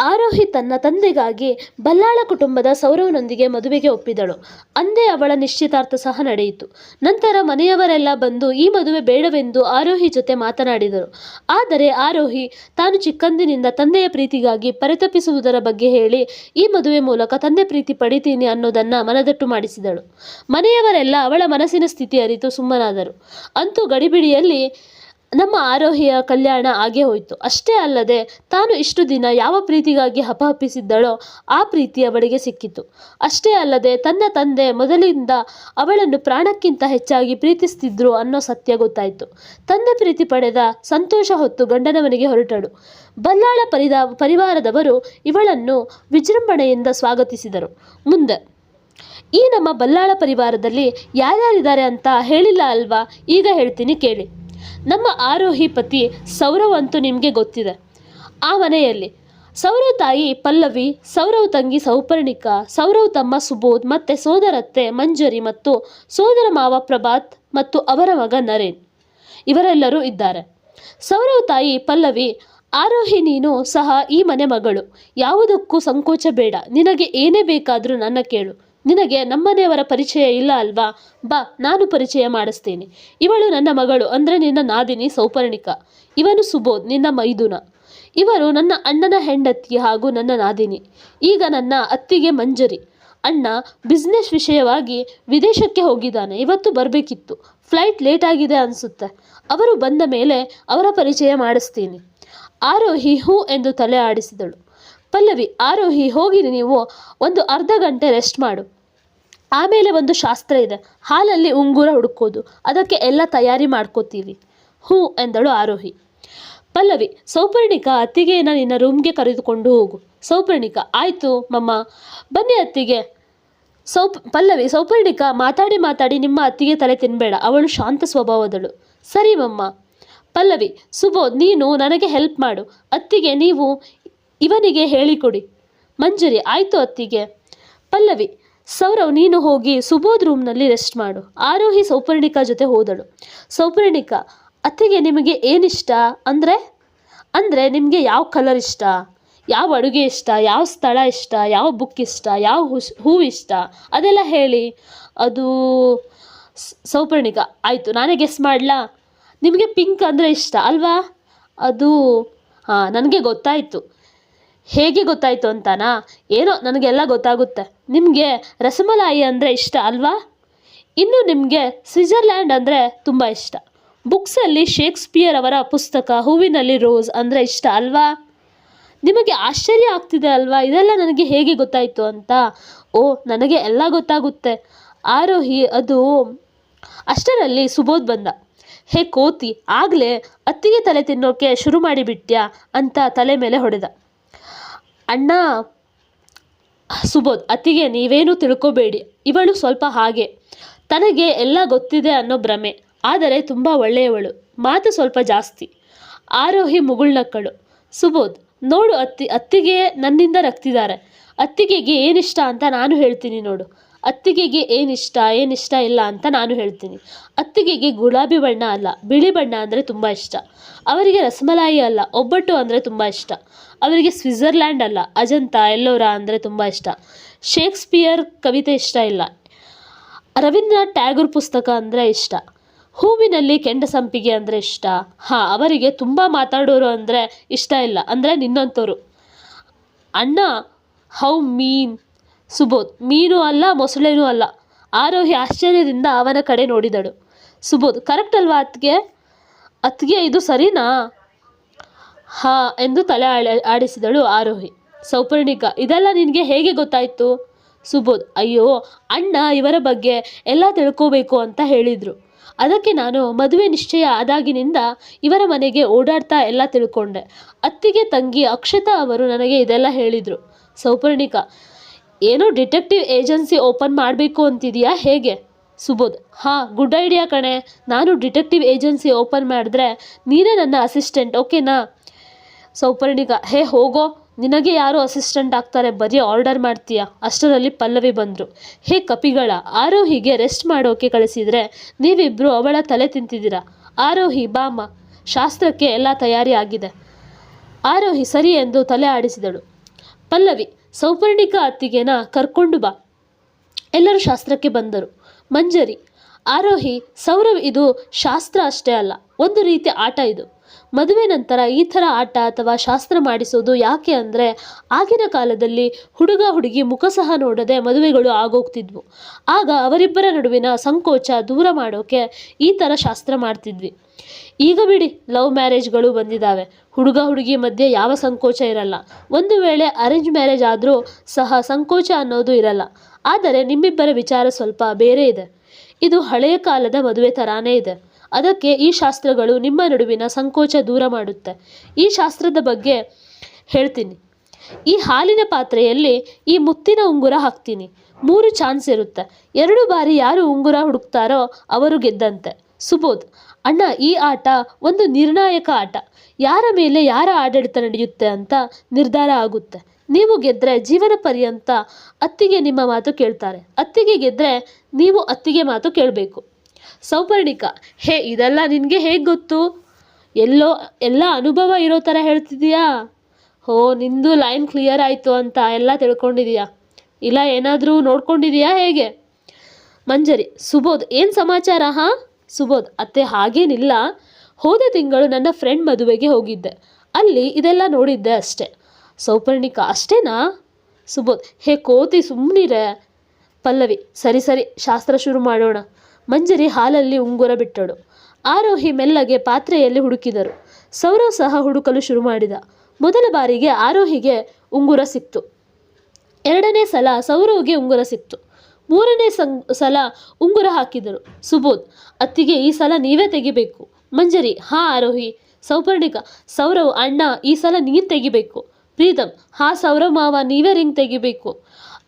ಆರೋಹಿ ತನ್ನ ತಂದೆಗಾಗಿ ಬಲ್ಲಾಳ ಕುಟುಂಬದ ಸೌರವ್ನೊಂದಿಗೆ ಮದುವೆಗೆ ಒಪ್ಪಿದಳು. ಅಂದೇ ಅವಳ ನಿಶ್ಚಿತಾರ್ಥ ಸಹ ನಡೆಯಿತು. ನಂತರ ಮನೆಯವರೆಲ್ಲ ಬಂದು ಈ ಮದುವೆ ಬೇಡವೆಂದು ಆರೋಹಿ ಜೊತೆ ಮಾತನಾಡಿದರು. ಆದರೆ ಆರೋಹಿ ತಾನು ಚಿಕ್ಕಂದಿನಿಂದ ತಂದೆಯ ಪ್ರೀತಿಗಾಗಿ ಪರಿತಪಿಸುವುದರ ಬಗ್ಗೆ ಹೇಳಿ ಈ ಮದುವೆ ಮೂಲಕ ತಂದೆ ಪ್ರೀತಿ ಪಡಿತೀನಿ ಅನ್ನೋದನ್ನ ಮನದಟ್ಟು ಮಾಡಿಸಿದಳು. ಮನೆಯವರೆಲ್ಲ ಅವಳ ಮನಸ್ಸಿನ ಸ್ಥಿತಿ ಅರಿತು ಸುಮ್ಮನಾದರು. ಅಂತೂ ಗಡಿಬಿಡಿಯಲ್ಲಿ ನಮ್ಮ ಆರೋಹಿಯ ಕಲ್ಯಾಣ ಆಗೇ ಹೋಯಿತು. ಅಷ್ಟೇ ಅಲ್ಲದೆ ತಾನು ಇಷ್ಟು ದಿನ ಯಾವ ಪ್ರೀತಿಗಾಗಿ ಹಪಹಪಿಸಿದ್ದಳೋ ಆ ಪ್ರೀತಿ ಅವಳಿಗೆ ಸಿಕ್ಕಿತು. ಅಷ್ಟೇ ಅಲ್ಲದೆ ತನ್ನ ತಂದೆ ಮೊದಲಿಂದ ಅವಳನ್ನು ಪ್ರಾಣಕ್ಕಿಂತ ಹೆಚ್ಚಾಗಿ ಪ್ರೀತಿಸ್ತಿದ್ರು ಅನ್ನೋ ಸತ್ಯ ಗೊತ್ತಾಯಿತು. ತಂದೆ ಪ್ರೀತಿ ಪಡೆದ ಸಂತೋಷ ಹೊತ್ತು ಗಂಡನ ಮನೆಗೆ ಹೊರಟಳು. ಬಲ್ಲಾಳ ಪರಿವಾರದವರು ಇವಳನ್ನು ವಿಜೃಂಭಣೆಯಿಂದ ಸ್ವಾಗತಿಸಿದರು. ಮುಂದೆ ಈ ನಮ್ಮ ಬಲ್ಲಾಳ ಪರಿವಾರದಲ್ಲಿ ಯಾರ್ಯಾರಿದ್ದಾರೆ ಅಂತ ಹೇಳಿಲ್ಲ ಅಲ್ವಾ? ಈಗ ಹೇಳ್ತೀನಿ ಕೇಳಿ. ನಮ್ಮ ಆರೋಹಿ ಪತಿ ಸೌರವ್ ಅಂತೂ ನಿಮಗೆ ಗೊತ್ತಿದೆ. ಆ ಮನೆಯಲ್ಲಿ ಸೌರವ್ ತಾಯಿ ಪಲ್ಲವಿ, ಸೌರವ್ ತಂಗಿ ಸೌಪರ್ಣಿಕಾ, ಸೌರವ್ ತಮ್ಮ ಸುಬೋಧ್ ಮತ್ತು ಸೋದರತ್ತೆ ಮಂಜರಿ ಮತ್ತು ಸೋದರ ಮಾವ ಪ್ರಭಾತ್ ಮತ್ತು ಅವರ ಮಗ ನರೇನ್ ಇವರೆಲ್ಲರೂ ಇದ್ದಾರೆ. ಸೌರವ್ ತಾಯಿ ಪಲ್ಲವಿ, ಆರೋಹಿ ನೀನು ಸಹ ಈ ಮನೆ ಮಗಳು. ಯಾವುದಕ್ಕೂ ಸಂಕೋಚ ಬೇಡ. ನಿನಗೆ ಏನೇ ಬೇಕಾದರೂ ನನ್ನ ಕೇಳು. ನಿನಗೆ ನಮ್ಮನೆಯವರ ಪರಿಚಯ ಇಲ್ಲ ಅಲ್ವಾ? ಬಾ, ನಾನು ಪರಿಚಯ ಮಾಡಿಸ್ತೇನೆ. ಇವಳು ನನ್ನ ಮಗಳು ಅಂದರೆ ನಿನ್ನ ನಾದಿನಿ ಸೌಪರ್ಣಿಕಾ. ಇವನು ಸುಬೋಧ್, ನಿನ್ನ ಮೈದುನ. ಇವರು ನನ್ನ ಅಣ್ಣನ ಹೆಂಡತಿ ಹಾಗೂ ನನ್ನ ನಾದಿನಿ. ಈಗ ನನ್ನ ಅತ್ತಿಗೆ ಮಂಜರಿ. ಅಣ್ಣ ಬಿಸ್ನೆಸ್ ವಿಷಯವಾಗಿ ವಿದೇಶಕ್ಕೆ ಹೋಗಿದ್ದಾನೆ. ಇವತ್ತು ಬರಬೇಕಿತ್ತು. ಫ್ಲೈಟ್ ಲೇಟ್ ಆಗಿದೆ ಅನಿಸುತ್ತೆ. ಅವರು ಬಂದ ಮೇಲೆ ಅವರ ಪರಿಚಯ ಮಾಡಿಸ್ತೀನಿ. ಆರೋಹಿ ಹೂ ಎಂದು ತಲೆ ಆಡಿಸಿದಳು. ಪಲ್ಲವಿ, ಆರೋಹಿ ಹೋಗಿರಿ, ನೀವು ಒಂದು ಅರ್ಧ ಗಂಟೆ ರೆಸ್ಟ್ ಮಾಡು. ಆಮೇಲೆ ಒಂದು ಶಾಸ್ತ್ರ ಇದೆ. ಹಾಲಲ್ಲಿ ಉಂಗುರ ಹುಡುಕೋದು. ಅದಕ್ಕೆ ಎಲ್ಲ ತಯಾರಿ ಮಾಡ್ಕೋತೀವಿ. ಹ್ಞೂ ಎಂದಳು ಆರೋಹಿ. ಪಲ್ಲವಿ, ಸೌಪರ್ಣಿಕಾ, ಅತ್ತಿಗೆನ ನಿನ್ನ ರೂಮ್ಗೆ ಕರೆದುಕೊಂಡು ಹೋಗು. ಸೌಪರ್ಣಿಕಾ, ಆಯಿತು ಮಮ್ಮ, ಬನ್ನಿ ಅತ್ತಿಗೆ. ಪಲ್ಲವಿ, ಸೌಪರ್ಣಿಕಾ, ಮಾತಾಡಿ ನಿಮ್ಮ ಅತ್ತಿಗೆ ತಲೆ ತಿನ್ನಬೇಡ. ಅವಳು ಶಾಂತ ಸ್ವಭಾವದಳು. ಸರಿ ಮಮ್ಮ. ಪಲ್ಲವಿ, ಸುಬೋಧ್, ನೀನು ನನಗೆ ಹೆಲ್ಪ್ ಮಾಡು. ಅತ್ತಿಗೆ, ನೀವು ಇವನಿಗೆ ಹೇಳಿಕೊಡಿ. ಮಂಜರಿ, ಆಯಿತು ಅತ್ತಿಗೆ. ಪಲ್ಲವಿ, ಸೌರವ್, ನೀನು ಹೋಗಿ ಸುಬೋಧ್ ರೂಮ್ನಲ್ಲಿ ರೆಸ್ಟ್ ಮಾಡು. ಆರೋಹಿ ಸೌಪರ್ಣಿಕಾ ಜೊತೆ ಹೋದಳು. ಸೌಪರ್ಣಿಕಾ, ಅತ್ತಿಗೆ ನಿಮಗೆ ಏನಿಷ್ಟ? ಅಂದರೆ ನಿಮಗೆ ಯಾವ ಕಲರ್ ಇಷ್ಟ, ಯಾವ ಅಡುಗೆ ಇಷ್ಟ, ಯಾವ ಸ್ಥಳ ಇಷ್ಟ, ಯಾವ ಬುಕ್ ಇಷ್ಟ, ಯಾವ ಹೂವು ಇಷ್ಟ, ಅದೆಲ್ಲ ಹೇಳಿ. ಅದು ಸೌಪರ್ಣಿಕಾ, ಆಯಿತು, ನಾನೇ ಗೆಸ್ ಮಾಡಲಾ? ನಿಮಗೆ ಪಿಂಕ್ ಅಂದರೆ ಇಷ್ಟ ಅಲ್ವಾ? ಅದು ನನಗೆ ಗೊತ್ತಾಯಿತು. ಹೇಗೆ ಗೊತ್ತಾಯಿತು ಅಂತಾನಾ? ಏನೋ ನನಗೆಲ್ಲ ಗೊತ್ತಾಗುತ್ತೆ. ನಿಮಗೆ ರಸಮಲಾಯಿ ಅಂದರೆ ಇಷ್ಟ ಅಲ್ವಾ? ಇನ್ನು ನಿಮಗೆ ಸ್ವಿಟ್ಜರ್ಲ್ಯಾಂಡ್ ಅಂದರೆ ತುಂಬ ಇಷ್ಟ. ಬುಕ್ಸಲ್ಲಿ ಶೇಕ್ಸ್ಪಿಯರ್ ಅವರ ಪುಸ್ತಕ ಹೂವಿನಲ್ಲಿ ರೋಸ್ ಅಂದರೆ ಇಷ್ಟ ಅಲ್ವಾ? ನಿಮಗೆ ಆಶ್ಚರ್ಯ ಆಗ್ತಿದೆ ಅಲ್ವಾ ಇದೆಲ್ಲ ನನಗೆ ಹೇಗೆ ಗೊತ್ತಾಯಿತು ಅಂತ? ಓ, ನನಗೆ ಎಲ್ಲ ಗೊತ್ತಾಗುತ್ತೆ. ಆರೋಹಿ, ಅದು ಅಷ್ಟರಲ್ಲಿ ಸುಬೋಧ್ ಬಂದ. ಹೇ ಕೋತಿ, ಆಗಲೇ ಅತ್ತಿಗೆ ತಲೆ ತಿನ್ನೋಕೆ ಶುರು ಮಾಡಿಬಿಟ್ಯಾ ಅಂತ ತಲೆ ಮೇಲೆ ಹೊಡೆದ. ಅಣ್ಣ. ಸುಬೋಧ್, ಅತ್ತಿಗೆ ನೀವೇನೂ ತಿಳ್ಕೊಬೇಡಿ. ಇವಳು ಸ್ವಲ್ಪ ಹಾಗೆ, ತನಗೆ ಎಲ್ಲ ಗೊತ್ತಿದೆ ಅನ್ನೋ ಭ್ರಮೆ. ಆದರೆ ತುಂಬ ಒಳ್ಳೆಯವಳು. ಮಾತು ಸ್ವಲ್ಪ ಜಾಸ್ತಿ. ಆರೋಹಿ ಮುಗುಳ್ನಕ್ಕಳು. ಸುಬೋಧ್, ನೋಡು ಅತ್ತಿಗೆ ನನ್ನಿಂದ ರಕ್ತಿದ್ದಾರೆ. ಅತ್ತಿಗೆಗೆ ಏನಿಷ್ಟ ಅಂತ ನಾನು ಹೇಳ್ತೀನಿ ನೋಡು. ಅತ್ತಿಗೆಗೆ ಏನಿಷ್ಟ ಇಲ್ಲ ಅಂತ ನಾನು ಹೇಳ್ತೀನಿ. ಅತ್ತಿಗೆಗೆ ಗುಲಾಬಿ ಬಣ್ಣ ಅಲ್ಲ, ಬಿಳಿ ಬಣ್ಣ ಅಂದರೆ ತುಂಬ ಇಷ್ಟ. ಅವರಿಗೆ ರಸಮಲಾಯಿ ಅಲ್ಲ, ಒಬ್ಬಟ್ಟು ಅಂದರೆ ತುಂಬ ಇಷ್ಟ. ಅವರಿಗೆ ಸ್ವಿಟ್ಜರ್ಲ್ಯಾಂಡ್ ಅಲ್ಲ, ಅಜಂತ ಎಲ್ಲೋರಾ ಅಂದರೆ ತುಂಬ ಇಷ್ಟ. ಶೇಕ್ಸ್ಪಿಯರ್ ಕವಿತೆ ಇಷ್ಟ ಇಲ್ಲ. ರವೀಂದ್ರನಾಥ್ ಟ್ಯಾಗೂರ್ ಪುಸ್ತಕ ಅಂದರೆ ಇಷ್ಟ. ಹೂವಿನಲ್ಲಿ ಕೆಂಡಸಂಪಿಗೆ ಅಂದರೆ ಇಷ್ಟ. ಅವರಿಗೆ ತುಂಬ ಮಾತಾಡೋರು ಅಂದರೆ ಇಷ್ಟ ಇಲ್ಲ, ಅಂದರೆ ನಿನ್ನಂಥವ್ರು. ಅಣ್ಣ, ಹೌ ಮೀನ್. ಸುಬೋಧ್, ಮೀನು ಅಲ್ಲ, ಮೊಸಳೆನೂ ಅಲ್ಲ. ಆರೋಹಿ ಆಶ್ಚರ್ಯದಿಂದ ಅವನ ಕಡೆ ನೋಡಿದಳು. ಸುಬೋಧ್, ಕರೆಕ್ಟ್ ಅಲ್ವಾ ಅತ್ತಿಗೆ ಇದು ಸರಿನಾ? ಎಂದು ತಲೆ ಆಡಿಸಿದಳು ಆರೋಹಿ. ಸೌಪರ್ಣಿಕಾ, ಇದೆಲ್ಲ ನಿನಗೆ ಹೇಗೆ ಗೊತ್ತಾಯಿತು? ಸುಬೋಧ್, ಅಯ್ಯೋ, ಅಣ್ಣ ಇವರ ಬಗ್ಗೆ ಎಲ್ಲ ತಿಳ್ಕೋಬೇಕು ಅಂತ ಹೇಳಿದರು. ಅದಕ್ಕೆ ನಾನು ಮದುವೆ ನಿಶ್ಚಯ ಆದಾಗಿನಿಂದ ಇವರ ಮನೆಗೆ ಓಡಾಡ್ತಾ ಎಲ್ಲ ತಿಳ್ಕೊಂಡೆ. ಅತ್ತಿಗೆ ತಂಗಿ ಅಕ್ಷತಾ ಅವರು ನನಗೆ ಇದೆಲ್ಲ ಹೇಳಿದರು. ಸೌಪರ್ಣಿಕಾ, ಏನೋ ಡಿಟೆಕ್ಟಿವ್ ಏಜೆನ್ಸಿ ಓಪನ್ ಮಾಡಬೇಕು ಅಂತಿದೆಯಾ ಹೇಗೆ? ಸುಬೋಧ್, ಗುಡ್ ಐಡಿಯಾ ಕಣೆ. ನಾನು ಡಿಟೆಕ್ಟಿವ್ ಏಜೆನ್ಸಿ ಓಪನ್ ಮಾಡಿದ್ರೆ ನೀನೇ ನನ್ನ ಅಸಿಸ್ಟೆಂಟ್, ಓಕೆನಾ? ಸೌಪರ್ಣಿಕಾ, ಹೇ ಹೋಗೋ, ನಿನಗೆ ಯಾರು ಅಸಿಸ್ಟೆಂಟ್ ಆಗ್ತಾರೆ, ಬರೀ ಆರ್ಡರ್ ಮಾಡ್ತೀಯಾ? ಅಷ್ಟರಲ್ಲಿ ಪಲ್ಲವಿ ಬಂದರು. ಹೇ ಕಪಿಗಳ, ಆರೋಹಿಗೆ ರೆಸ್ಟ್ ಮಾಡೋಕೆ ಕಳಿಸಿದರೆ ನೀವಿಬ್ಬರು ಅವಳ ತಲೆ ತಿಂತಿದ್ದೀರಾ. ಆರೋಹಿ ಬಾಮ್ಮ, ಶಾಸ್ತ್ರಕ್ಕೆ ಎಲ್ಲ ತಯಾರಿ ಆಗಿದೆ. ಆರೋಹಿ ಸರಿ ಎಂದು ತಲೆ ಆಡಿಸಿದಳು. ಪಲ್ಲವಿ, ಸೌಪರ್ಣಿಕಾ ಅತ್ತಿಗೆನ ಕರ್ಕೊಂಡು ಬಾ. ಎಲ್ಲರೂ ಶಾಸ್ತ್ರಕ್ಕೆ ಬಂದರು. ಮಂಜರಿ, ಆರೋಹಿ, ಸೌರವ್, ಇದು ಶಾಸ್ತ್ರ ಅಷ್ಟೇ ಅಲ್ಲ, ಒಂದು ರೀತಿಯ ಆಟ ಇದು. ಮದುವೆ ನಂತರ ಈ ಥರ ಆಟ ಅಥವಾ ಶಾಸ್ತ್ರ ಮಾಡಿಸೋದು ಯಾಕೆ ಅಂದರೆ, ಆಗಿನ ಕಾಲದಲ್ಲಿ ಹುಡುಗ ಹುಡುಗಿ ಮುಖ ಸಹ ನೋಡದೆ ಮದುವೆಗಳು ಆಗೋಗ್ತಿದ್ವು. ಆಗ ಅವರಿಬ್ಬರ ನಡುವಿನ ಸಂಕೋಚ ದೂರ ಮಾಡೋಕೆ ಈ ಥರ ಶಾಸ್ತ್ರ ಮಾಡ್ತಿದ್ವಿ. ಈಗ ಬಿಡಿ, ಲವ್ ಮ್ಯಾರೇಜ್ಗಳು ಬಂದಿದ್ದಾವೆ. ಹುಡುಗ ಹುಡುಗಿ ಮಧ್ಯೆ ಯಾವ ಸಂಕೋಚ ಇರಲ್ಲ. ಒಂದು ವೇಳೆ ಅರೇಂಜ್ ಮ್ಯಾರೇಜ್ ಆದರೂ ಸಹ ಸಂಕೋಚ ಅನ್ನೋದು ಇರಲ್ಲ. ಆದರೆ ನಿಮ್ಮಿಬ್ಬರ ವಿಚಾರ ಸ್ವಲ್ಪ ಬೇರೆ ಇದೆ. ಇದು ಹಳೆಯ ಕಾಲದ ಮದುವೆ ಥರಾನೇ ಇದೆ. ಅದಕ್ಕೆ ಈ ಶಾಸ್ತ್ರಗಳು ನಿಮ್ಮ ನಡುವಿನ ಸಂಕೋಚ ದೂರ ಮಾಡುತ್ತೆ. ಈ ಶಾಸ್ತ್ರದ ಬಗ್ಗೆ ಹೇಳ್ತೀನಿ. ಈ ಹಾಲಿನ ಪಾತ್ರೆಯಲ್ಲಿ ಈ ಮುತ್ತಿನ ಉಂಗುರ ಹಾಕ್ತೀನಿ. 3 ಚಾನ್ಸ್ ಇರುತ್ತೆ. 2 ಬಾರಿ ಯಾರು ಉಂಗುರ ಹುಡುಕ್ತಾರೋ ಅವರು ಗೆದ್ದಂತೆ. ಸುಬೋಧ್, ಅಣ್ಣ, ಈ ಆಟ ಒಂದು ನಿರ್ಣಾಯಕ ಆಟ. ಯಾರ ಮೇಲೆ ಯಾರ ಆಡಳಿತ ನಡೆಯುತ್ತೆ ಅಂತ ನಿರ್ಧಾರ ಆಗುತ್ತೆ. ನೀವು ಗೆದ್ದರೆ ಜೀವನ ಪರ್ಯಂತ ಅತ್ತಿಗೆ ನಿಮ್ಮ ಮಾತು ಕೇಳ್ತಾರೆ. ಅತ್ತಿಗೆ ಗೆದ್ದರೆ ನೀವು ಅತ್ತಿಗೆ ಮಾತು ಕೇಳಬೇಕು. ಸೌಪರ್ಣಿಕಾ, ಇದೆಲ್ಲ ನಿನಗೆ ಹೇಗೆ ಗೊತ್ತು? ಎಲ್ಲ ಅನುಭವ ಇರೋ ಥರ ಹೇಳ್ತಿದೀಯಾ? ನಿಂದು ಲೈನ್ ಕ್ಲಿಯರ್ ಆಯಿತು ಅಂತ ಎಲ್ಲ ತಿಳ್ಕೊಂಡಿದೀಯಾ? ಇಲ್ಲ ಏನಾದರೂ ನೋಡ್ಕೊಂಡಿದೀಯಾ ಹೇಗೆ? ಮಂಜರಿ, ಸುಬೋಧ್, ಏನು ಸಮಾಚಾರ? ಸುಬೋಧ್, ಅತ್ತೆ, ಹಾಗೇನಿಲ್ಲ. ಹೋದ ತಿಂಗಳು ನನ್ನ ಫ್ರೆಂಡ್ ಮದುವೆಗೆ ಹೋಗಿದ್ದೆ. ಅಲ್ಲಿ ಇದೆಲ್ಲ ನೋಡಿದ್ದೆ ಅಷ್ಟೇ. ಸೌಪರ್ಣಿಕಾ, ಅಷ್ಟೇನಾ? ಸುಬೋಧ್, ಕೋತಿ, ಸುಮ್ಮನಿರೆ. ಪಲ್ಲವಿ, ಸರಿ ಸರಿ, ಶಾಸ್ತ್ರ ಶುರು ಮಾಡೋಣ. ಮಂಜರಿ ಹಾಲಲ್ಲಿ ಉಂಗುರ ಬಿಟ್ಟಳು. ಆರೋಹಿ ಮೆಲ್ಲಗೆ ಪಾತ್ರೆಯಲ್ಲಿ ಹುಡುಕಿದರು. ಸೌರವ್ ಸಹ ಹುಡುಕಲು ಶುರು ಮಾಡಿದ. ಮೊದಲ ಬಾರಿಗೆ ಆರೋಹಿಗೆ ಉಂಗುರ ಸಿಕ್ತು. 2ನೇ ಸಲ ಸೌರವ್ಗೆ ಉಂಗುರ ಸಿಕ್ತು. 3ನೇ ಸಲ ಉಂಗುರ ಹಾಕಿದರು. ಸುಬೋಧ್, ಅತ್ತಿಗೆ, ಈ ಸಲ ನೀವೇ ತೆಗಿಬೇಕು. ಮಂಜರಿ, ಆರೋಹಿ. ಸೌಪರ್ಣಿಕಾ, ಸೌರವ್ ಅಣ್ಣ, ಈ ಸಲ ನೀನು ತೆಗಿಬೇಕು. ಪ್ರೀತಮ್, ಸೌರವ್ ಮಾವ, ನೀವೇ ರಿಂಗ್ ತೆಗಿಬೇಕು.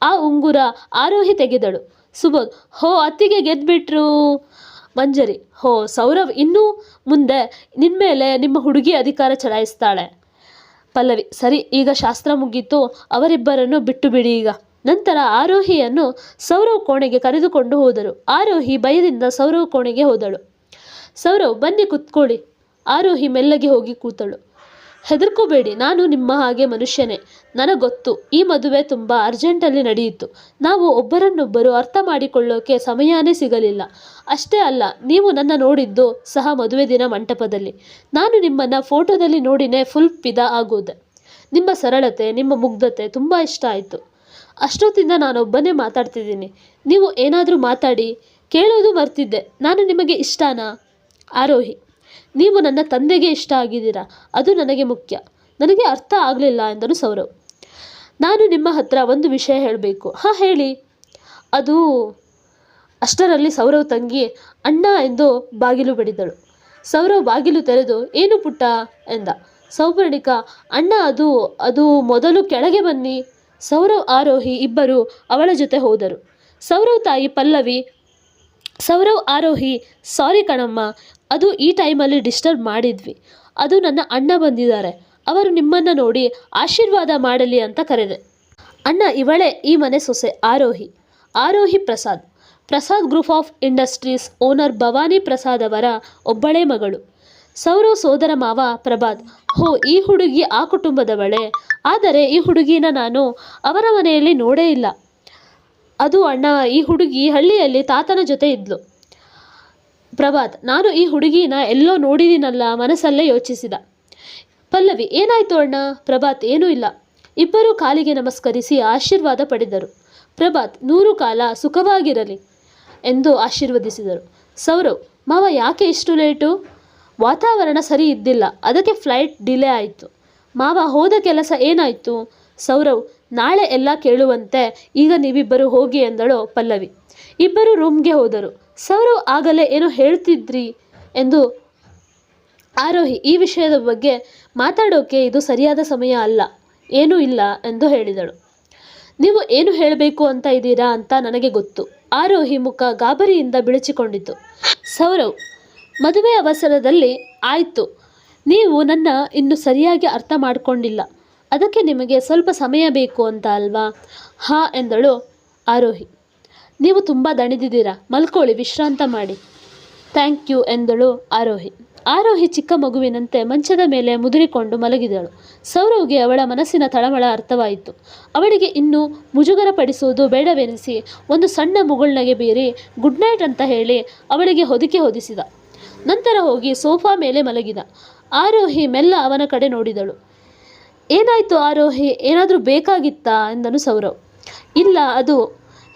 ಆ ಉಂಗುರ ಆರೋಹಿ ತೆಗೆದಳು. ಸುಬೋಧ್, ಅತ್ತಿಗೆ ಗೆದ್ಬಿಟ್ರು. ಮಂಜರಿ, ಸೌರವ್ ಇನ್ನೂ ಮುಂದೆ ನಿನ್ಮೇಲೆ ನಿಮ್ಮ ಹುಡುಗಿ ಅಧಿಕಾರ ಚಲಾಯಿಸ್ತಾಳೆ. ಪಲ್ಲವಿ, ಸರಿ, ಈಗ ಶಾಸ್ತ್ರ ಮುಗೀತು. ಅವರಿಬ್ಬರನ್ನು ಬಿಟ್ಟು ಬಿಡಿ ಈಗ. ನಂತರ ಆರೋಹಿಯನ್ನು ಸೌರವ್ ಕೋಣೆಗೆ ಕರೆದುಕೊಂಡು ಹೋದರು. ಆರೋಹಿ ಭಯದಿಂದ ಸೌರವ್ ಕೋಣೆಗೆ ಹೋದಳು. ಸೌರವ್, ಬನ್ನಿ ಕುತ್ಕೊಳ್ಳಿ. ಆರೋಹಿ ಮೆಲ್ಲಗೆ ಹೋಗಿ ಕೂತಳು. ಹೆದರ್ಕೋಬೇಡಿ, ನಾನು ನಿಮ್ಮ ಹಾಗೆ ಮನುಷ್ಯನೇ. ನನಗೊತ್ತು, ಈ ಮದುವೆ ತುಂಬ ಅರ್ಜೆಂಟಲ್ಲಿ ನಡೆಯಿತು. ನಾವು ಒಬ್ಬರನ್ನೊಬ್ಬರು ಅರ್ಥ ಮಾಡಿಕೊಳ್ಳೋಕೆ ಸಮಯನೇ ಸಿಗಲಿಲ್ಲ. ಅಷ್ಟೇ ಅಲ್ಲ, ನೀವು ನನ್ನ ನೋಡಿದ್ದು ಸಹ ಮದುವೆ ದಿನ ಮಂಟಪದಲ್ಲಿ. ನಾನು ನಿಮ್ಮನ್ನು ಫೋಟೋದಲ್ಲಿ ನೋಡಿನೇ ಫುಲ್ ಫಿದಾ ಆಗೋದೆ. ನಿಮ್ಮ ಸರಳತೆ, ನಿಮ್ಮ ಮುಗ್ಧತೆ ತುಂಬ ಇಷ್ಟ ಆಯಿತು. ಅಷ್ಟೊತ್ತಿಂದ ನಾನೊಬ್ಬನೇ ಮಾತಾಡ್ತಿದ್ದೀನಿ. ನೀವು ಏನಾದರೂ ಮಾತಾಡಿ. ಕೇಳೋದು ಮರ್ತಿದ್ದೆ. ನಾನು ನಿಮಗೆ ಇಷ್ಟನಾ? ಆರೋಹಿ, ನೀವು ನನ್ನ ತಂದೆಗೆ ಇಷ್ಟ ಆಗಿದ್ದೀರಾ, ಅದು ನನಗೆ ಮುಖ್ಯ. ನನಗೆ ಅರ್ಥ ಆಗಲಿಲ್ಲ ಎಂದನು ಸೌರವ್. ನಾನು ನಿಮ್ಮ ಹತ್ರ ಒಂದು ವಿಷಯ ಹೇಳಬೇಕು. ಹೇಳಿ. ಅದು ಅಷ್ಟರಲ್ಲಿ ಸೌರವ್ ತಂಗಿ ಅಣ್ಣ ಎಂದು ಬಾಗಿಲು ಬಡಿದಳು. ಸೌರವ್ ಬಾಗಿಲು ತೆರೆದು, ಏನು ಪುಟ್ಟ ಎಂದ. ಸೌಪರ್ಣಿಕಾ, ಅಣ್ಣ, ಅದು ಮೊದಲು ಕೆಳಗೆ ಬನ್ನಿ. ಸೌರವ್, ಆರೋಹಿ ಇಬ್ಬರು ಅವಳ ಜೊತೆ ಹೋದರು. ಸೌರವ್ ತಾಯಿ ಪಲ್ಲವಿ, ಸೌರವ್, ಆರೋಹಿ, ಸಾರಿ ಕಣಮ್ಮ, ಅದು ಈ ಟೈಮಲ್ಲಿ ಡಿಸ್ಟರ್ಬ್ ಮಾಡಿದ್ವಿ. ಅದು ನನ್ನ ಅಣ್ಣ ಬಂದಿದ್ದಾರೆ. ಅವರು ನಿಮ್ಮನ್ನು ನೋಡಿ ಆಶೀರ್ವಾದ ಮಾಡಲಿ ಅಂತ ಕರೆದೆ. ಅಣ್ಣ, ಇವಳೇ ಈ ಮನೆ ಸೊಸೆ Aarohi. Aarohi Prasad group of industries owner Bhavani Prasad ಅವರ ಒಬ್ಬಳೇ ಮಗಳು. ಸೌರವ್ ಸೋದರ ಮಾವ ಪ್ರಭಾತ್. ಈ ಹುಡುಗಿ ಆ ಕುಟುಂಬದವಳೇ. ಆದರೆ ಈ ಹುಡುಗಿನ ನಾನು ಅವರ ಮನೆಯಲ್ಲಿ ನೋಡೇ ಇಲ್ಲ. ಅದು ಅಣ್ಣ, ಈ ಹುಡುಗಿ ಹಳ್ಳಿಯಲ್ಲಿ ತಾತನ ಜೊತೆ ಇದ್ಲು. ಪ್ರಭಾತ್, ನಾನು ಈ ಹುಡುಗಿನ ಎಲ್ಲೋ ನೋಡಿದ್ದೀನಲ್ಲ, ಮನಸ್ಸಲ್ಲೇ ಯೋಚಿಸಿದ. ಪಲ್ಲವಿ, ಏನಾಯ್ತು ಅಣ್ಣ? ಪ್ರಭಾತ್, ಏನೂ ಇಲ್ಲ. ಇಬ್ಬರು ಕಾಲಿಗೆ ನಮಸ್ಕರಿಸಿ ಆಶೀರ್ವಾದ ಪಡೆದರು. ಪ್ರಭಾತ್ 100 ಕಾಲ ಸುಖವಾಗಿರಲಿ ಎಂದು ಆಶೀರ್ವದಿಸಿದರು. ಸೌರವ್, ಮಾವ, ಯಾಕೆ ಇಷ್ಟು ಲೇಟು? ವಾತಾವರಣ ಸರಿ ಇದ್ದಿಲ್ಲ, ಅದಕ್ಕೆ ಫ್ಲೈಟ್ ಡಿಲೇ ಆಯಿತು. ಮಾವ, ಹೋದ ಕೆಲಸ ಏನಾಯಿತು? ಸೌರವ್, ನಾಳೆ ಎಲ್ಲ ಕೇಳುವಂತೆ, ಈಗ ನೀವಿಬ್ಬರು ಹೋಗಿ ಎಂದಳು ಪಲ್ಲವಿ. ಇಬ್ಬರು ರೂಮ್ಗೆ ಹೋದರು. ಸೌರವ್, ಆಗಲೇ ಏನೋ ಹೇಳ್ತಿದ್ರಿ ಎಂದು. ಆರೋಹಿ, ಈ ವಿಷಯದ ಬಗ್ಗೆ ಮಾತಾಡೋಕೆ ಇದು ಸರಿಯಾದ ಸಮಯ ಅಲ್ಲ, ಏನೂ ಇಲ್ಲ ಎಂದು ಹೇಳಿದಳು. ನೀವು ಏನು ಹೇಳಬೇಕು ಅಂತ ಇದ್ದೀರಾ ಅಂತ ನನಗೆ ಗೊತ್ತು. ಆರೋಹಿ ಮುಖ ಗಾಬರಿಯಿಂದ ಬಿಳಿಚಿಕೊಂಡಿತು. ಸೌರವ್, ಮದುವೆ ಅವಸರದಲ್ಲಿ ಆಯಿತು. ನೀವು ನನ್ನ ಇನ್ನು ಸರಿಯಾಗಿ ಅರ್ಥ ಮಾಡಿಕೊಂಡಿಲ್ಲ. ಅದಕ್ಕೆ ನಿಮಗೆ ಸ್ವಲ್ಪ ಸಮಯ ಬೇಕು ಅಂತ ಅಲ್ವಾ? ಎಂದಳು ಆರೋಹಿ. ನೀವು ತುಂಬ ದಣಿದಿದ್ದೀರಾ, ಮಲ್ಕೊಳ್ಳಿ, ವಿಶ್ರಾಂತ ಮಾಡಿ. ಥ್ಯಾಂಕ್ ಯು ಎಂದಳು ಆರೋಹಿ. ಆರೋಹಿ ಚಿಕ್ಕ ಮಗುವಿನಂತೆ ಮಂಚದ ಮೇಲೆ ಮುದುರಿಕೊಂಡು ಮಲಗಿದಳು. ಸೌರವ್ಗೆ ಅವಳ ಮನಸ್ಸಿನ ತಳಮಳ ಅರ್ಥವಾಯಿತು. ಅವಳಿಗೆ ಇನ್ನೂ ಮುಜುಗರ ಪಡಿಸುವುದು ಬೇಡವೆನಿಸಿ ಒಂದು ಸಣ್ಣ ಮುಗುಳ್ನಗೆ ಬೀರಿ ಗುಡ್ ನೈಟ್ ಅಂತ ಹೇಳಿ ಅವಳಿಗೆ ಹೊದಿಕೆ ಹೊದಿಸಿದ. ನಂತರ ಹೋಗಿ ಸೋಫಾ ಮೇಲೆ ಮಲಗಿದ. ಆರೋಹಿ ಮೆಲ್ಲ ಅವನ ಕಡೆ ನೋಡಿದಳು. ಏನಾಯ್ತು ಆರೋಹಿ, ಏನಾದರೂ ಬೇಕಾಗಿತ್ತಾ ಎಂದನು ಸೌರವ್. ಇಲ್ಲ, ಅದು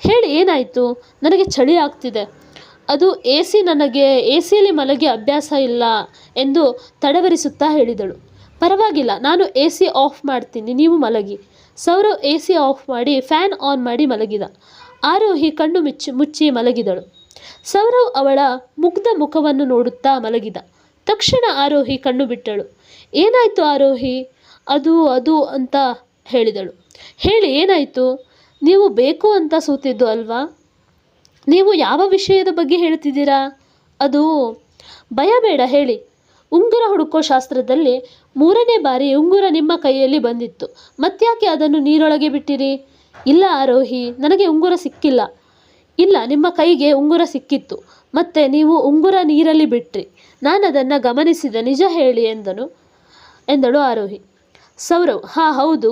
ಹೇಳಿ ಏನಾಯಿತು, ನನಗೆ ಚಳಿ ಆಗ್ತಿದೆ. ಅದು ನನಗೆ ಎ ಸಿಯಲ್ಲಿ ಮಲಗಿ ಅಭ್ಯಾಸ ಇಲ್ಲ ಎಂದು ತಡವರಿಸುತ್ತಾ ಹೇಳಿದಳು. ಪರವಾಗಿಲ್ಲ, ನಾನು ಎ ಸಿ ಆಫ್ ಮಾಡ್ತೀನಿ, ನೀವು ಮಲಗಿ. ಸೌರವ್ ಎ ಸಿ ಆಫ್ ಮಾಡಿ ಫ್ಯಾನ್ ಆನ್ ಮಾಡಿ ಮಲಗಿದ. ಆರೋಹಿ ಕಣ್ಣು ಮುಚ್ಚಿ ಮಲಗಿದಳು. ಸೌರವ್ ಅವಳ ಮುಗ್ಧ ಮುಖವನ್ನು ನೋಡುತ್ತಾ ಮಲಗಿದ. ತಕ್ಷಣ ಆರೋಹಿ ಕಣ್ಣು ಬಿಟ್ಟಳು. ಏನಾಯಿತು ಆರೋಹಿ? ಅದು ಅದು ಅಂತ ಹೇಳಿದಳು. ಹೇಳಿ ಏನಾಯಿತು? ನೀವು ಬೇಕು ಅಂತ ಸೂತಿದ್ದು ಅಲ್ವಾ? ನೀವು ಯಾವ ವಿಷಯದ ಬಗ್ಗೆ ಹೇಳ್ತಿದ್ದೀರಾ? ಅದು ಭಯ ಬೇಡ, ಹೇಳಿ. ಉಂಗುರ ಹುಡುಕೋ ಶಾಸ್ತ್ರದಲ್ಲಿ 3ನೇ ಬಾರಿ ಉಂಗುರ ನಿಮ್ಮ ಕೈಯಲ್ಲಿ ಬಂದಿತ್ತು, ಮತ್ತ್ಯಾಕೆ ಅದನ್ನು ನೀರೊಳಗೆ ಬಿಟ್ಟಿರಿ? ಇಲ್ಲ ಆರೋಹಿ, ನನಗೆ ಉಂಗುರ ಸಿಕ್ಕಿಲ್ಲ. ಇಲ್ಲ, ನಿಮ್ಮ ಕೈಗೆ ಉಂಗುರ ಸಿಕ್ಕಿತ್ತು, ಮತ್ತೆ ನೀವು ಉಂಗುರ ನೀರಲ್ಲಿ ಬಿಟ್ರಿ. ನಾನದನ್ನು ಗಮನಿಸಿದೆ, ನಿಜ ಹೇಳಿ ಎಂದಳು ಆರೋಹಿ. ಸೌರವ್, ಹೌದು.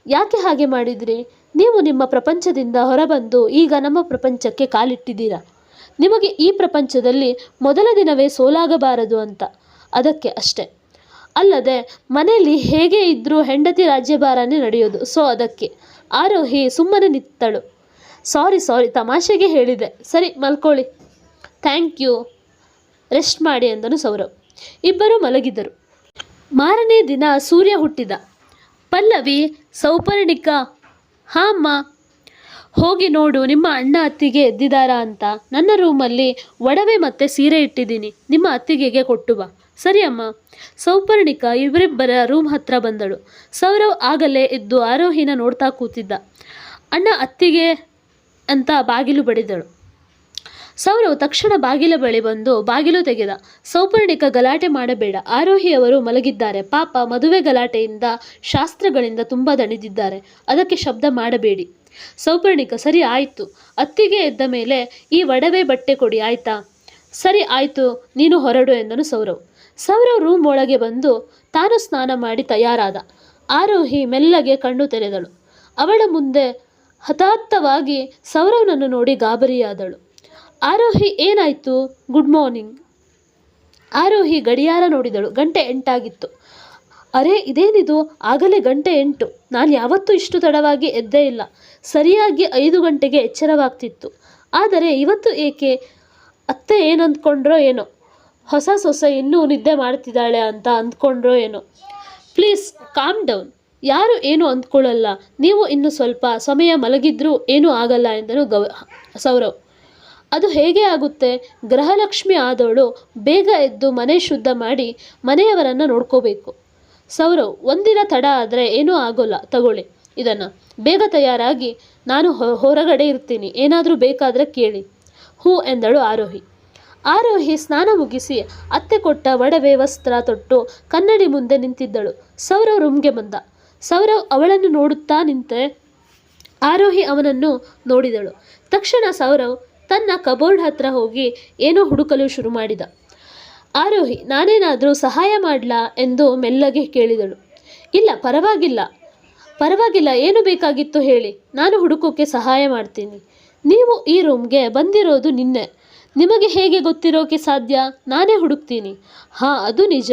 ಯಾಕೆ ಹಾಗೆ ಮಾಡಿದ್ರಿ? ನೀವು ನಿಮ್ಮ ಪ್ರಪಂಚದಿಂದ ಹೊರಬಂದು ಈಗ ನಮ್ಮ ಪ್ರಪಂಚಕ್ಕೆ ಕಾಲಿಟ್ಟಿದ್ದೀರಾ. ನಿಮಗೆ ಈ ಪ್ರಪಂಚದಲ್ಲಿ ಮೊದಲ ದಿನವೇ ಸೋಲಾಗಬಾರದು ಅಂತ, ಅದಕ್ಕೆ ಅಷ್ಟೆ. ಅಲ್ಲದೆ ಮನೆಯಲ್ಲಿ ಹೇಗೆ ಇದ್ದರೂ ಹೆಂಡತಿ ರಾಜ್ಯಭಾರನೇ ನಡೆಯೋದು, ಸೊ ಅದಕ್ಕೆ. ಆರೋಹಿ ಸುಮ್ಮನೆ ನಿತ್ತಳು. ಸಾರಿ, ತಮಾಷೆಗೆ ಹೇಳಿದೆ. ಸರಿ, ಮಲ್ಕೊಳ್ಳಿ. ಥ್ಯಾಂಕ್ ಯು, ರೆಸ್ಟ್ ಮಾಡಿ ಎಂದನು ಸೌರವ್. ಇಬ್ಬರು ಮಲಗಿದರು. ಮಾರನೇ ದಿನ ಸೂರ್ಯ ಹುಟ್ಟಿದ. ಪಲ್ಲವಿ, ಸೌಪರ್ಣಿಕಾ, ಅಮ್ಮ, ಹೋಗಿ ನೋಡು ನಿಮ್ಮ ಅಣ್ಣ ಅತ್ತಿಗೆ ಎದ್ದಿದ್ದಾರಾ ಅಂತ. ನನ್ನ ರೂಮಲ್ಲಿ ಒಡವೆ ಮತ್ತು ಸೀರೆ ಇಟ್ಟಿದ್ದೀನಿ, ನಿಮ್ಮ ಅತ್ತಿಗೆಗೆ ಕೊಟ್ಟು ಬಾ. ಸರಿ ಅಮ್ಮ. ಸೌಪರ್ಣಿಕಾ ಇವರಿಬ್ಬರ ರೂಮ್ ಹತ್ರ ಬಂದಳು. ಸೌರವ್ ಆಗಲೇ ಎದ್ದು ಆರೋಹಿನ ನೋಡ್ತಾ ಕೂತಿದ್ದ. ಅಣ್ಣ ಅತ್ತಿಗೆ ಅಂತ ಬಾಗಿಲು ಬಡಿದಳು. ಸೌರವ್ ತಕ್ಷಣ ಬಾಗಿಲ ಬಳಿ ಬಂದು ಬಾಗಿಲು ತೆಗೆದ. ಸೌಪರ್ಣಿಕ, ಗಲಾಟೆ ಮಾಡಬೇಡ, ಆರೋಹಿಯವರು ಮಲಗಿದ್ದಾರೆ. ಪಾಪ, ಮದುವೆ ಗಲಾಟೆಯಿಂದ ಶಾಸ್ತ್ರಗಳಿಂದ ತುಂಬ ದಣಿದಿದ್ದಾರೆ, ಅದಕ್ಕೆ ಶಬ್ದ ಮಾಡಬೇಡಿ. ಸೌಪರ್ಣಿಕ, ಸರಿ ಆಯಿತು. ಅತ್ತಿಗೆ ಎದ್ದ ಮೇಲೆ ಈ ಒಡವೆ ಬಟ್ಟೆ ಕೊಡಿ, ಆಯ್ತಾ? ಸರಿ ಆಯಿತು, ನೀನು ಹೊರಡು ಎಂದನು ಸೌರವ್. ಸೌರವ್ ರೂಮ್ ಒಳಗೆ ಬಂದು ತಾನು ಸ್ನಾನ ಮಾಡಿ ತಯಾರಾದ. ಆರೋಹಿ ಮೆಲ್ಲಗೆ ಕಣ್ಣು ತೆರೆದಳು. ಅವಳ ಮುಂದೆ ಹಠಾತ್ತವಾಗಿ ಸೌರವ್ನನ್ನು ನೋಡಿ ಗಾಬರಿಯಾದಳು. ಆರೋಹಿ, ಏನಾಯಿತು? Good morning. ಆರೋಹಿ ಗಡಿಯಾರ ನೋಡಿದಳು. ಗಂಟೆ 8 ಆಗಿತ್ತು. ಅರೆ, ಇದೇನಿದು, ಆಗಲೇ ಗಂಟೆ 8. ನಾನು ಯಾವತ್ತೂ ಇಷ್ಟು ತಡವಾಗಿ ಎದ್ದೇ ಇಲ್ಲ. ಸರಿಯಾಗಿ 5 ಗಂಟೆಗೆ ಎಚ್ಚರವಾಗ್ತಿತ್ತು. ಆದರೆ ಇವತ್ತು ಏಕೆ? ಅತ್ತೆ ಏನು ಅಂದ್ಕೊಂಡ್ರೋ ಏನೋ, ಹೊಸ ಸೊಸೆ ಇನ್ನೂ ನಿದ್ದೆ ಮಾಡ್ತಿದ್ದಾಳೆ ಅಂತ ಅಂದ್ಕೊಂಡ್ರೋ ಏನೋ. Please calm down. ಯಾರು ಏನು ಅಂದ್ಕೊಳ್ಳಲ್ಲ, ನೀವು ಇನ್ನು ಸ್ವಲ್ಪ ಸಮಯ ಮಲಗಿದ್ರೂ ಏನೂ ಆಗಲ್ಲ ಎಂದನು ಸೌರವ್. ಅದು ಹೇಗೆ ಆಗುತ್ತೆ? ಗೃಹಲಕ್ಷ್ಮಿ ಆದವಳು ಬೇಗ ಎದ್ದು ಮನೆ ಶುದ್ಧ ಮಾಡಿ ಮನೆಯವರನ್ನು ನೋಡ್ಕೋಬೇಕು. ಸೌರವ್, ಒಂದಿನ ತಡ ಆದರೆ ಏನೂ ಆಗೋಲ್ಲ, ತಗೊಳ್ಳಿ ಇದನ್ನು. ಬೇಗ ತಯಾರಾಗಿ, ನಾನು ಹೊರಗಡೆ ಇರ್ತೀನಿ, ಏನಾದರೂ ಬೇಕಾದರೆ ಕೇಳಿ. ಹೂ ಎಂದಳು ಆರೋಹಿ. ಆರೋಹಿ ಸ್ನಾನ ಮುಗಿಸಿ ಅತ್ತೆ ಕೊಟ್ಟ ಒಡವೆ ವಸ್ತ್ರ ತೊಟ್ಟು ಕನ್ನಡಿ ಮುಂದೆ ನಿಂತಿದ್ದಳು. ಸೌರವ್ ರೂಮ್ಗೆ ಬಂದ. ಸೌರವ್ ಅವಳನ್ನು ನೋಡುತ್ತಾ ನಿಂತೆ. ಆರೋಹಿ ಅವನನ್ನು ನೋಡಿದಳು. ತಕ್ಷಣ ಸೌರವ್ ತನ್ನ ಕಬೋರ್ಡ್ ಹತ್ರ ಹೋಗಿ ಏನೋ ಹುಡುಕಲು ಶುರು ಮಾಡಿದ. ಆರೋಹಿ, ನಾನೇನಾದರೂ ಸಹಾಯ ಮಾಡಲಾ ಎಂದು ಮೆಲ್ಲಗೆ ಕೇಳಿದಳು. ಇಲ್ಲ, ಪರವಾಗಿಲ್ಲ, ಏನು ಬೇಕಾಗಿತ್ತು ಹೇಳಿ, ನಾನು ಹುಡುಕೋಕ್ಕೆ ಸಹಾಯ ಮಾಡ್ತೀನಿ. ನೀವು ಈ ರೂಮ್ಗೆ ಬಂದಿರೋದು ನಿನ್ನೆ, ನಿಮಗೆ ಹೇಗೆ ಗೊತ್ತಿರೋಕೆ ಸಾಧ್ಯ? ನಾನೇ ಹುಡುಕ್ತೀನಿ. ಅದು ನಿಜ.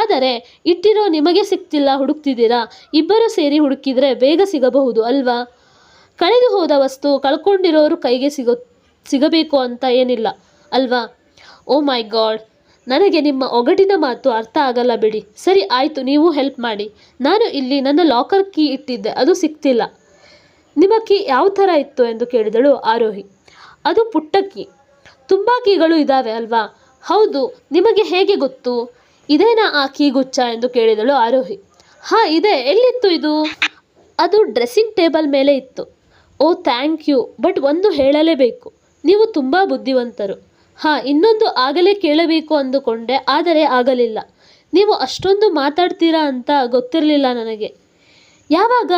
ಆದರೆ ಇಟ್ಟಿರೋ ನಿಮಗೆ ಸಿಗ್ತಿಲ್ಲ, ಹುಡುಕ್ತಿದ್ದೀರಾ. ಇಬ್ಬರು ಸೇರಿ ಹುಡುಕಿದ್ರೆ ಬೇಗ ಸಿಗಬಹುದು ಅಲ್ವಾ? ಕಳೆದು ಹೋದ ವಸ್ತು ಕಳ್ಕೊಂಡಿರೋರು ಕೈಗೆ ಸಿಗಬೇಕು ಅಂತ ಏನಿಲ್ಲ ಅಲ್ವಾ? ಓ ಮೈ ಗಾಡ್, ನನಗೆ ನಿಮ್ಮ ಒಗಟಿನ ಮಾತು ಅರ್ಥ ಆಗಲ್ಲ ಬಿಡಿ. ಸರಿ ಆಯಿತು, ನೀವು ಹೆಲ್ಪ್ ಮಾಡಿ. ನಾನು ಇಲ್ಲಿ ನನ್ನ ಲಾಕರ್ ಕೀ ಇಟ್ಟಿದ್ದೆ, ಅದು ಸಿಗ್ತಿಲ್ಲ. ನಿಮ್ಮ ಕೀ ಯಾವ ಥರ ಇತ್ತು ಎಂದು ಕೇಳಿದಳು ಆರೋಹಿ. ಅದು ಪುಟ್ಟ ಕೀ. ತುಂಬ ಕೀಗಳು ಇದ್ದಾವೆ ಅಲ್ವಾ? ಹೌದು, ನಿಮಗೆ ಹೇಗೆ ಗೊತ್ತು? ಇದೇನಾ ಆ ಕೀ ಗುಚ್ಛ ಎಂದು ಕೇಳಿದಳು ಆರೋಹಿ. ಇದೆ. ಎಲ್ಲಿತ್ತು ಇದು? ಅದು ಡ್ರೆಸ್ಸಿಂಗ್ ಟೇಬಲ್ ಮೇಲೆ ಇತ್ತು. ಓ ಥ್ಯಾಂಕ್ ಯು. ಬಟ್ ಒಂದು ಹೇಳಲೇಬೇಕು, ನೀವು ತುಂಬ ಬುದ್ಧಿವಂತರು. ಇನ್ನೊಂದು ಆಗಲೇ ಕೇಳಬೇಕು ಅಂದುಕೊಂಡೆ, ಆದರೆ ಆಗಲಿಲ್ಲ. ನೀವು ಅಷ್ಟೊಂದು ಮಾತಾಡ್ತೀರಾ ಅಂತ ಗೊತ್ತಿರಲಿಲ್ಲ ನನಗೆ. ಯಾವಾಗ?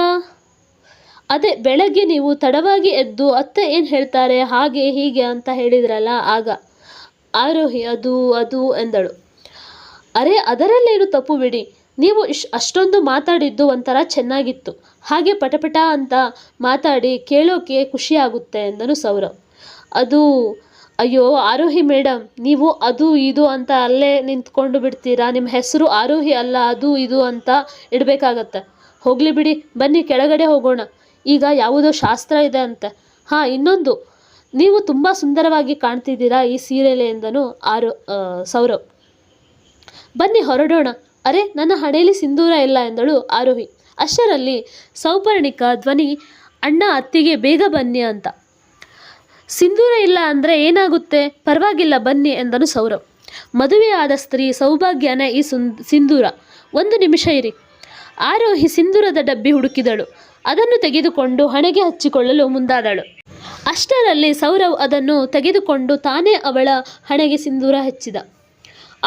ಅದೇ ಬೆಳಗ್ಗೆ ನೀವು ತಡವಾಗಿ ಎದ್ದು ಅತ್ತೆ ಏನು ಹೇಳ್ತಾರೆ ಹಾಗೆ ಹೀಗೆ ಅಂತ ಹೇಳಿದ್ರಲ್ಲ, ಆಗ. ಆರೋಹಿ ಅದು ಎಂದಳು. ಅರೆ ಅದರಲ್ಲೇನು ತಪ್ಪು ಬಿಡಿ, ನೀವು ಅಷ್ಟೊಂದು ಮಾತಾಡಿದ್ದು ಒಂಥರ ಚೆನ್ನಾಗಿತ್ತು, ಹಾಗೆ ಪಟಪಟ ಅಂತ ಮಾತಾಡಿ ಕೇಳೋಕೆ ಖುಷಿಯಾಗುತ್ತೆ ಎಂದನು ಸೌರವ್. ಅದು ಅಯ್ಯೋ ಆರೋಹಿ ಮೇಡಮ್, ನೀವು ಅದು ಇದು ಅಂತ ಅಲ್ಲೇ ನಿಂತ್ಕೊಂಡು ಬಿಡ್ತೀರಾ, ನಿಮ್ಮ ಹೆಸರು ಆರೋಹಿ ಅಲ್ಲ ಅದು ಇದು ಅಂತ ಇಡಬೇಕಾಗತ್ತೆ. ಹೋಗಲಿ ಬಿಡಿ, ಬನ್ನಿ ಕೆಳಗಡೆ ಹೋಗೋಣ, ಈಗ ಯಾವುದೋ ಶಾಸ್ತ್ರ ಇದೆ ಅಂತೆ. ಹಾಂ, ಇನ್ನೊಂದು, ನೀವು ತುಂಬ ಸುಂದರವಾಗಿ ಕಾಣ್ತಿದ್ದೀರಾ ಈ ಸೀರೆಲೆ ಎಂದನು ಸೌರವ್. ಬನ್ನಿ ಹೊರಡೋಣ. ಅರೆ ನನ್ನ ಹಣೆಯಲ್ಲಿ ಸಿಂಧೂರ ಇಲ್ಲ ಎಂದಳು ಆರೋಹಿ. ಅಷ್ಟರಲ್ಲಿ ಸೌಪರ್ಣಿಕ ಧ್ವನಿ, ಅಣ್ಣ ಅತ್ತಿಗೆ ಬೇಗ ಬನ್ನಿ ಅಂತ. ಸಿಂಧೂರ ಇಲ್ಲ ಅಂದರೆ ಏನಾಗುತ್ತೆ, ಪರವಾಗಿಲ್ಲ ಬನ್ನಿ ಎಂದನು ಸೌರವ್. ಮದುವೆಯಾದ ಸ್ತ್ರೀ ಸೌಭಾಗ್ಯನ ಈ ಸಿಂಧೂರ, ಒಂದು ನಿಮಿಷ ಇರಿ. ಆರೋಹಿ ಸಿಂಧೂರದ ಡಬ್ಬಿ ಹುಡುಕಿದಳು. ಅದನ್ನು ತೆಗೆದುಕೊಂಡು ಹಣೆಗೆ ಹಚ್ಚಿಕೊಳ್ಳಲು ಮುಂದಾದಳು. ಅಷ್ಟರಲ್ಲಿ ಸೌರವ್ ಅದನ್ನು ತೆಗೆದುಕೊಂಡು ತಾನೇ ಅವಳ ಹಣೆಗೆ ಸಿಂಧೂರ ಹಚ್ಚಿದ.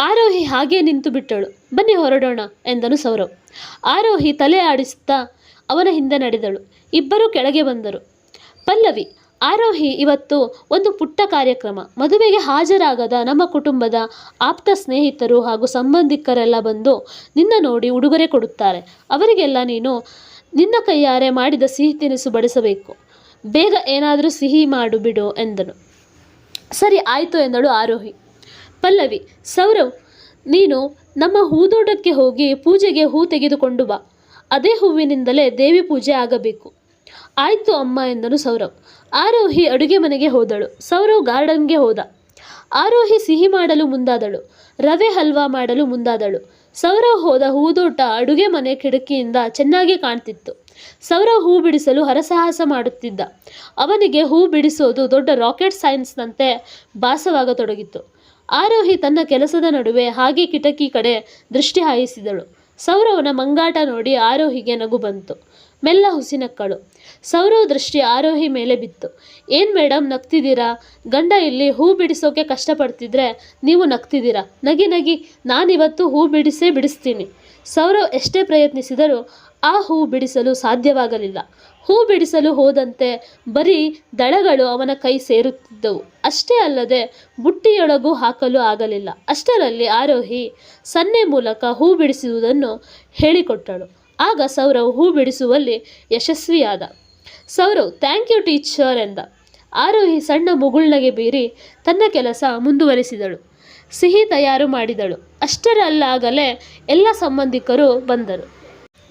ಆರೋಹಿ ಹಾಗೇ ನಿಂತು ಬಿಟ್ಟಳು. ಬನ್ನಿ ಹೊರಡೋಣ ಎಂದನು ಸೌರವ್. ಆರೋಹಿ ತಲೆ ಆಡಿಸುತ್ತಾ ಅವನ ಹಿಂದೆ ನಡೆದಳು. ಇಬ್ಬರು ಕೆಳಗೆ ಬಂದರು. ಪಲ್ಲವಿ, ಆರೋಹಿ, ಇವತ್ತು ಒಂದು ಪುಟ್ಟ ಕಾರ್ಯಕ್ರಮ. ಮದುವೆಗೆ ಹಾಜರಾಗದ ನಮ್ಮ ಕುಟುಂಬದ ಆಪ್ತ ಸ್ನೇಹಿತರು ಹಾಗೂ ಸಂಬಂಧಿಕರೆಲ್ಲ ಬಂದು ನಿನ್ನ ನೋಡಿ ಉಡುಗೊರೆ ಕೊಡುತ್ತಾರೆ. ಅವರಿಗೆಲ್ಲ ನೀನು ನಿನ್ನ ಕೈಯಾರೆ ಮಾಡಿದ ಸಿಹಿ ತಿನಿಸು ಬಡಿಸಬೇಕು. ಬೇಗ ಏನಾದರೂ ಸಿಹಿ ಮಾಡು ಬಿಡು ಎಂದನು. ಸರಿ ಆಯಿತು ಎಂದಳು ಆರೋಹಿ. ಪಲ್ಲವಿ, ಸೌರವ್, ನೀನು ನಮ್ಮ ಹೂದೋಟಕ್ಕೆ ಹೋಗಿ ಪೂಜೆಗೆ ಹೂ ತೆಗೆದುಕೊಂಡು ಬಾ. ಅದೇ ಹೂವಿನಿಂದಲೇ ದೇವಿ ಪೂಜೆ ಆಗಬೇಕು. ಆಯಿತು ಅಮ್ಮ ಎಂದನು ಸೌರವ್. ಆರೋಹಿ ಅಡುಗೆ ಮನೆಗೆ ಹೋದಳು. ಸೌರವ್ ಗಾರ್ಡನ್ಗೆ ಹೋದ. ಆರೋಹಿ ಸಿಹಿ ಮಾಡಲು ಮುಂದಾದಳು. ರವೆ ಹಲ್ವಾ ಮಾಡಲು ಮುಂದಾದಳು. ಸೌರವ್ ಹೋದ ಹೂದೋಟ ಅಡುಗೆ ಮನೆ ಕಿಟಕಿಯಿಂದ ಚೆನ್ನಾಗಿ ಕಾಣ್ತಿತ್ತು. ಸೌರವ್ ಹೂ ಬಿಡಿಸಲು ಹರಸಾಹಸ ಮಾಡುತ್ತಿದ್ದ. ಅವನಿಗೆ ಹೂ ಬಿಡಿಸೋದು ದೊಡ್ಡ ರಾಕೆಟ್ ಸೈನ್ಸ್ನಂತೆ ಭಾಸವಾಗತೊಡಗಿತ್ತು. ಆರೋಹಿ ತನ್ನ ಕೆಲಸದ ನಡುವೆ ಹಾಗೆ ಕಿಟಕಿ ಕಡೆ ದೃಷ್ಟಿ ಹಾಯಿಸಿದಳು. ಸೌರವ್ನ ಮಂಗಾಟ ನೋಡಿ ಆರೋಹಿಗೆ ನಗು ಬಂತು. ಮೆಲ್ಲ ಹುಸಿನಕ್ಕಳು. ಸೌರವ್ ದೃಷ್ಟಿ ಆರೋಹಿ ಮೇಲೆ ಬಿತ್ತು. ಏನು ಮೇಡಮ್ ನಗ್ತಿದ್ದೀರಾ? ಗಂಡ ಇಲ್ಲಿ ಹೂ ಬಿಡಿಸೋಕೆ ಕಷ್ಟಪಡ್ತಿದ್ರೆ ನೀವು ನಗ್ತಿದ್ದೀರಾ? ನಗಿ ನಗಿ, ನಾನಿವತ್ತು ಹೂ ಬಿಡಿಸ್ತೀನಿ. ಸೌರವ್ ಎಷ್ಟೇ ಪ್ರಯತ್ನಿಸಿದರೂ ಆ ಹೂ ಬಿಡಿಸಲು ಸಾಧ್ಯವಾಗಲಿಲ್ಲ. ಹೂ ಬಿಡಿಸಲು ಹೋದಂತೆ ಬರೀ ದಳಗಳು ಅವನ ಕೈ ಸೇರುತ್ತಿದ್ದವು. ಅಷ್ಟೇ ಅಲ್ಲದೆ ಬುಟ್ಟಿಯೊಳಗೂ ಹಾಕಲು ಆಗಲಿಲ್ಲ. ಅಷ್ಟರಲ್ಲಿ ಆರೋಹಿ ಸನ್ನೆ ಮೂಲಕ ಹೂ ಬಿಡಿಸುವುದನ್ನು ಹೇಳಿಕೊಟ್ಟಳು. ಆಗ ಸೌರವ್ ಹೂ ಬಿಡಿಸುವಲ್ಲಿ ಯಶಸ್ವಿಯಾದ. ಸೌರವ್, ಥ್ಯಾಂಕ್ ಯು ಟೀಚರ್ ಎಂದ. ಆರೋಹಿ ಸಣ್ಣ ಮುಗುಳ್ನಗೆ ಬೀರಿ ತನ್ನ ಕೆಲಸ ಮುಂದುವರಿಸಿದಳು. ಸಿಹಿ ತಯಾರು ಮಾಡಿದಳು. ಅಷ್ಟರಲ್ಲಾಗಲೇ ಎಲ್ಲ ಸಂಬಂಧಿಕರು ಬಂದರು.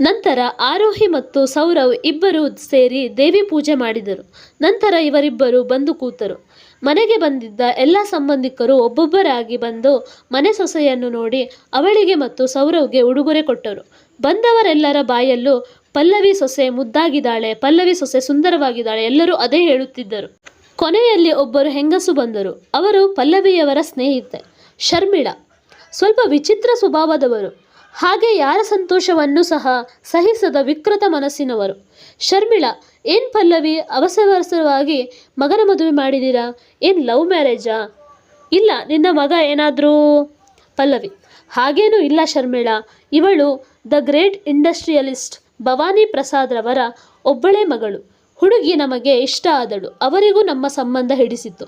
ನಂತರ ಆರೋಹಿ ಮತ್ತು ಸೌರವ್ ಇಬ್ಬರು ಸೇರಿ ದೇವಿ ಪೂಜೆ ಮಾಡಿದರು. ನಂತರ ಇವರಿಬ್ಬರು ಬಂದು ಕೂತರು. ಮನೆಗೆ ಬಂದಿದ್ದ ಎಲ್ಲ ಸಂಬಂಧಿಕರು ಒಬ್ಬೊಬ್ಬರಾಗಿ ಬಂದು ಮನೆ ಸೊಸೆಯನ್ನು ನೋಡಿ ಅವಳಿಗೆ ಮತ್ತು ಸೌರವ್ಗೆ ಉಡುಗೊರೆ ಕೊಟ್ಟರು. ಬಂದವರೆಲ್ಲರ ಬಾಯಲ್ಲೂ ಪಲ್ಲವಿ ಸೊಸೆ ಮುದ್ದಾಗಿದ್ದಾಳೆ, ಪಲ್ಲವಿ ಸೊಸೆ ಸುಂದರವಾಗಿದ್ದಾಳೆ, ಎಲ್ಲರೂ ಅದೇ ಹೇಳುತ್ತಿದ್ದರು. ಕೊನೆಯಲ್ಲಿ ಒಬ್ಬರು ಹೆಂಗಸು ಬಂದರು. ಅವರು ಪಲ್ಲವಿಯವರ ಸ್ನೇಹಿತೆ ಶರ್ಮಿಳಾ. ಸ್ವಲ್ಪ ವಿಚಿತ್ರ ಸ್ವಭಾವದವರು, ಹಾಗೆ ಯಾರ ಸಂತೋಷವನ್ನು ಸಹ ಸಹಿಸದ ವಿಕೃತ ಮನಸ್ಸಿನವರು. ಶರ್ಮಿಳಾ, ಏನು ಪಲ್ಲವಿ, ಅವಸರವಾಗಿ ಮಗನ ಮದುವೆ ಮಾಡಿದ್ದೀರಾ? ಏನು ಲವ್ ಮ್ಯಾರೇಜಾ? ಇಲ್ಲ, ನಿನ್ನ ಮಗ ಏನಾದರೂ? ಪಲ್ಲವಿ, ಹಾಗೇನೂ ಇಲ್ಲ ಶರ್ಮಿಳಾ, ಇವಳು the great industrialist Bhavani Prasad ರವರ ಒಬ್ಬಳೇ ಮಗಳು. ಹುಡುಗಿ ನಮಗೆ ಇಷ್ಟ ಆದಳು. ಅವರಿಗೂ ನಮ್ಮ ಸಂಬಂಧ ಹಿಡಿಸಿತು.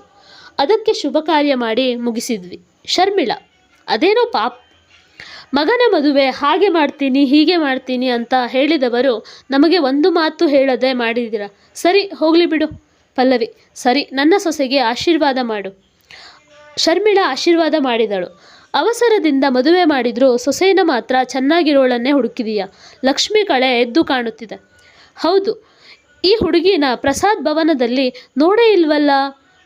ಅದಕ್ಕೆ ಶುಭ ಕಾರ್ಯ ಮಾಡಿ ಮುಗಿಸಿದ್ವಿ. ಶರ್ಮಿಳಾ, ಅದೇನೋ ಮಗನ ಮದುವೆ ಹಾಗೆ ಮಾಡ್ತೀನಿ ಹೀಗೆ ಮಾಡ್ತೀನಿ ಅಂತ ಹೇಳಿದವರು ನಮಗೆ ಒಂದು ಮಾತು ಹೇಳದೆ ಮಾಡಿದ್ದೀರಾ. ಸರಿ ಹೋಗಲಿ ಬಿಡು. ಪಲ್ಲವಿ, ಸರಿ, ನನ್ನ ಸೊಸೆಗೆ ಆಶೀರ್ವಾದ ಮಾಡು. ಶರ್ಮಿಳಾ ಆಶೀರ್ವಾದ ಮಾಡಿದಳು. ಅವಸರದಿಂದ ಮದುವೆ ಮಾಡಿದ್ರು ಸೊಸೆನ ಮಾತ್ರ ಚೆನ್ನಾಗಿರೋಳನ್ನೇ ಹುಡುಕಿದೀಯಾ? ಲಕ್ಷ್ಮಿ ಕಳೆ ಎದ್ದು ಕಾಣುತ್ತಿದೆ. ಹೌದು, ಈ ಹುಡುಗಿನ ಪ್ರಸಾದ್ ಭವನದಲ್ಲಿ ನೋಡೇ ಇಲ್ವಲ್ಲ?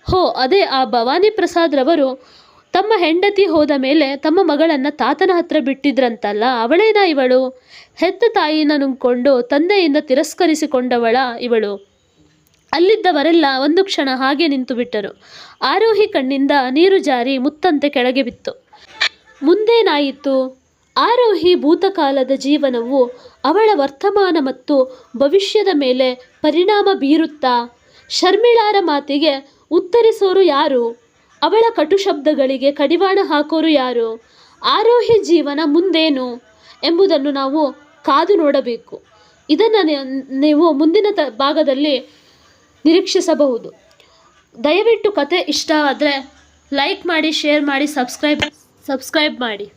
ಹೋ, ಅದೇ ಆ ಭವಾನಿ ಪ್ರಸಾದ್ ರವರು ತಮ್ಮ ಹೆಂಡತಿ ಹೋದ ಮೇಲೆ ತಮ್ಮ ಮಗಳನ್ನು ತಾತನ ಹತ್ರ ಬಿಟ್ಟಿದ್ರಂತಲ್ಲ, ಅವಳೇನಾ ಇವಳು? ಹೆತ್ತ ತಾಯಿನ ನುಂಗ್ಕೊಂಡು ತಂದೆಯಿಂದ ತಿರಸ್ಕರಿಸಿಕೊಂಡವಳ ಇವಳು. ಅಲ್ಲಿದ್ದವರೆಲ್ಲ ಒಂದು ಕ್ಷಣ ಹಾಗೆ ನಿಂತು ಬಿಟ್ಟರು. ಆರೋಹಿ ಕಣ್ಣಿಂದ ನೀರು ಜಾರಿ ಮುತ್ತಂತೆ ಕೆಳಗೆ ಬಿತ್ತು. ಮುಂದೇನಾಯಿತು? ಆರೋಹಿ ಭೂತಕಾಲದ ಜೀವನವು ಅವಳ ವರ್ತಮಾನ ಮತ್ತು ಭವಿಷ್ಯದ ಮೇಲೆ ಪರಿಣಾಮ ಬೀರುತ್ತಾ? ಶರ್ಮಿಳಾರ ಮಾತಿಗೆ ಉತ್ತರಿಸೋರು ಯಾರು? ಅವಳ ಕಟು ಶಬ್ದಗಳಿಗೆ ಕಡಿವಾಣ ಹಾಕೋರು ಯಾರು? ಆರೋಹಿ ಜೀವನ ಮುಂದೇನು ಎಂಬುದನ್ನು ನಾವು ಕಾದು ನೋಡಬೇಕು. ಇದನ್ನು ನೀವು ಮುಂದಿನ ಭಾಗದಲ್ಲಿ ನಿರೀಕ್ಷಿಸಬಹುದು. ದಯವಿಟ್ಟು ಕತೆ ಇಷ್ಟ ಆದರೆ ಲೈಕ್ ಮಾಡಿ, ಶೇರ್ ಮಾಡಿ, ಸಬ್ಸ್ಕ್ರೈಬ್ ಮಾಡಿ.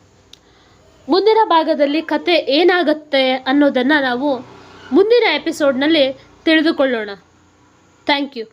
ಮುಂದಿನ ಭಾಗದಲ್ಲಿ ಕತೆ ಏನಾಗುತ್ತೆ ಅನ್ನೋದನ್ನು ನಾವು ಮುಂದಿನ ಎಪಿಸೋಡ್ನಲ್ಲಿ ತಿಳಿದುಕೊಳ್ಳೋಣ. Thank you.